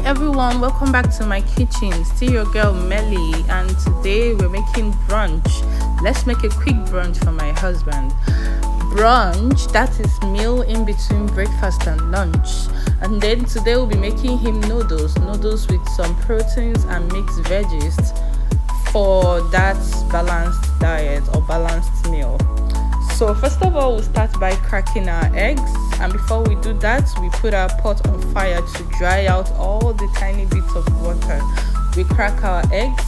everyone, welcome back to my kitchen. Still your girl Melly, and today we're making brunch. Let's make a quick brunch for my husband. Brunch, that is meal in between breakfast and lunch. And then today we'll be making him noodles with some proteins and mixed veggies for that balanced diet or balanced meal. So first of all, we'll start by cracking our eggs, and before we do that, we put our pot on fire to dry out all the tiny bits of water. We crack our eggs,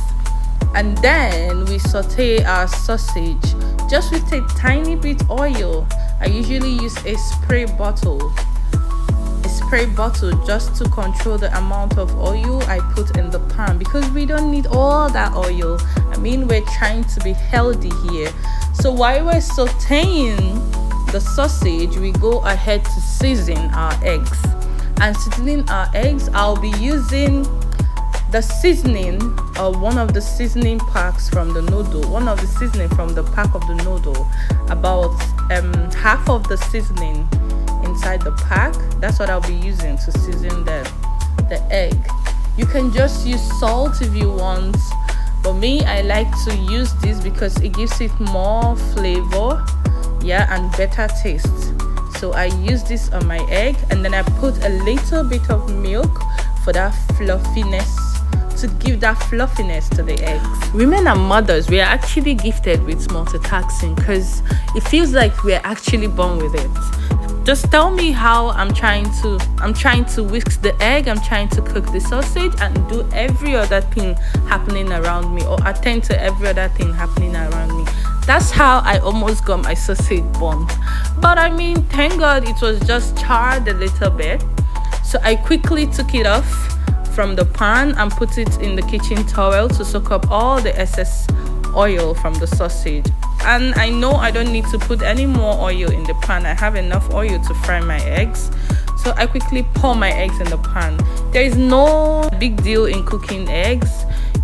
and then we saute our sausage just with a tiny bit oil. I usually use a spray bottle just to control the amount of oil I put in the pan, because we don't need all that oil. I mean, we're trying to be healthy here. So while we're sauteing the sausage, we go ahead to season our eggs. And seasoning our eggs, I'll be using the seasoning or one of the seasoning packs from the noodle, from the pack of the noodle, about half of the seasoning inside the pack. That's what I'll be using to season the egg. You can just use salt if you want, but me, I like to use this because it gives it more flavor, and better taste. So I use this on my egg, and then I put a little bit of milk for that fluffiness, to give that fluffiness to the eggs. Women and mothers, we are actually gifted with multitasking because it feels like we're actually born with it. Just tell me how I'm trying to whisk the egg, I'm trying to cook the sausage, and do every other thing happening around me, or attend to every other thing happening around me. That's how I almost got my sausage burnt. But I mean, thank God it was just charred a little bit. So I quickly took it off from the pan and put it in the kitchen towel to soak up all the excess oil from the sausage. And I know I don't need to put any more oil in the pan. I have enough oil to fry my eggs. So I quickly pour my eggs in the pan. There is no big deal in cooking eggs.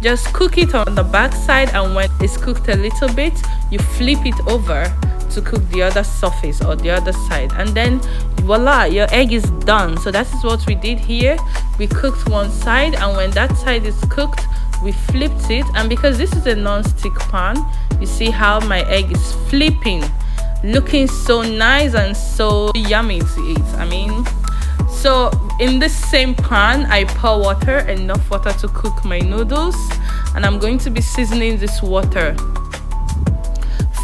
Just cook it on the back side, and when it's cooked a little bit, you flip it over to cook the other surface or the other side, and then voila, your egg is done. So that is what we did here. We cooked one side, and when that side is cooked, we flipped it. And because this is a non-stick pan, you see how my egg is flipping, looking so nice and so yummy to eat. So in this same pan, I pour water, enough water to cook my noodles, and I'm going to be seasoning this water.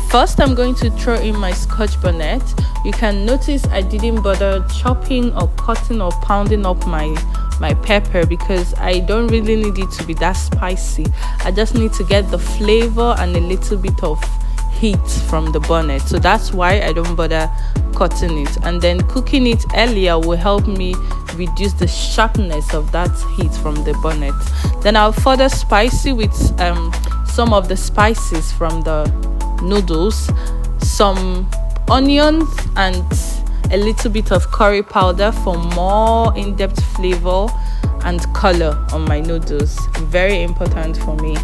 First, I'm going to throw in my scotch bonnet. You can notice I didn't bother chopping or cutting or pounding up my pepper, because I don't really need it to be that spicy. I just need to get the flavor and a little bit of heat from the bonnet. So that's why I don't bother cutting it. And then cooking it earlier will help me reduce the sharpness of that heat from the bonnet. Then I'll further spice it with some of the spices from the noodles, some onions, and a little bit of curry powder for more in-depth flavor and color on my noodles. Very important for me.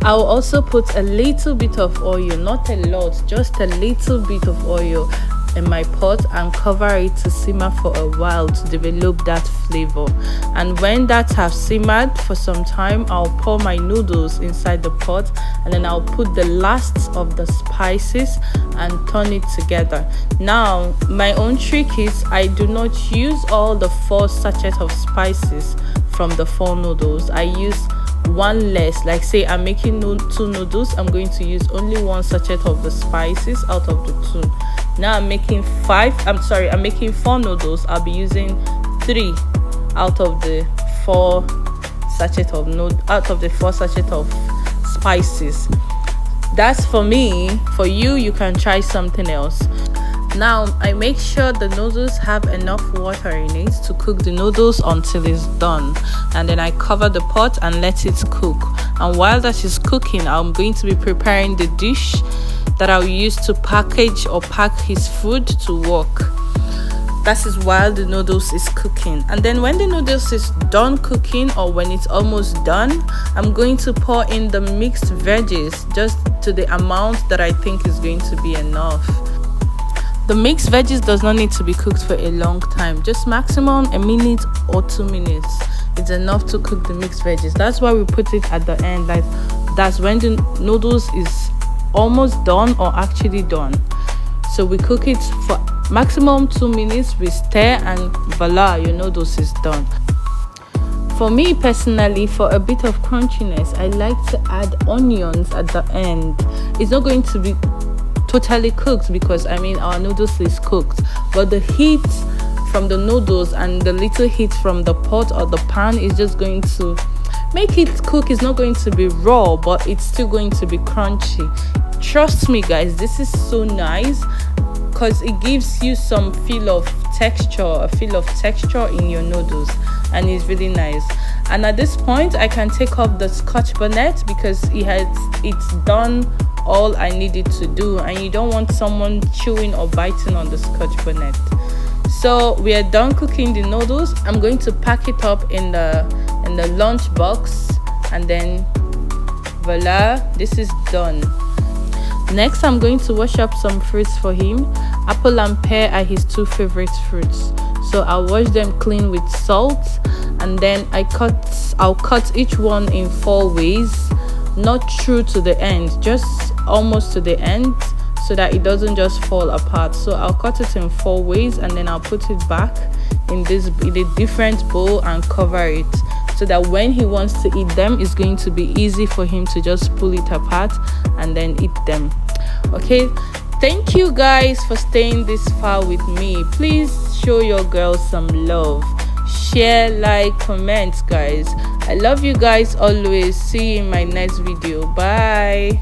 I'll also put a little bit of oil, not a lot, just a little bit of oil in my pot, and cover it to simmer for a while to develop that flavor. And when that has simmered for some time, I'll pour my noodles inside the pot, and then I'll put the last of the spices and turn it together. Now, my own trick is I do not use all the 4 sachets of spices from the 4 noodles. I use one less. Like, say I'm making 2 noodles, I'm going to use only 1 sachet of the spices out of the 2. Now I'm making 4 noodles. I'll be using 3 out of the 4 sachet of spices. That's for me. For you, you can try something else. Now I make sure the noodles have enough water in it to cook the noodles until it's done, and then I cover the pot and let it cook. And while that is cooking, I'm going to be preparing the dish that I'll use to package or pack his food to work. That is while the noodles is cooking. And then when the noodles is done cooking, or when it's almost done, I'm going to pour in the mixed veggies, just to the amount that I think is going to be enough. The mixed veggies does not need to be cooked for a long time, just maximum a minute or 2 minutes. it's enough to cook the mixed veggies. That's why we put it at the end. Like that's when the noodles is almost done or actually done. So we cook it for maximum 2 minutes, we stir, and voila, your noodles is done. For me personally, for a bit of crunchiness, I like to add onions at the end. It's not going to be totally cooked because our noodles is cooked, but the heat from the noodles and the little heat from the pot or the pan is just going to make it cook. It's not going to be raw, but it's still going to be crunchy. Trust me guys, this is so nice because it gives you some a feel of texture in your noodles, and it's really nice. And at this point I can take off the scotch bonnet because it's done all I needed to do, and you don't want someone chewing or biting on the scotch bonnet. So we are done cooking the noodles. I'm going to pack it up in the lunch box, and then voila, this is done. Next, I'm going to wash up some fruits for him. Apple and pear are his two favorite fruits, so I'll wash them clean with salt, and then I'll cut each one in 4 ways, not true to the end, just almost to the end, so that it doesn't just fall apart. So I'll cut it in 4 ways, and then I'll put it back in a different bowl and cover it, so that when he wants to eat them, it's going to be easy for him to just pull it apart and then eat them. Okay, thank you guys for staying this far with me. Please show your girls some love, share, like, comment guys. I love you guys always. See you in my next video. Bye.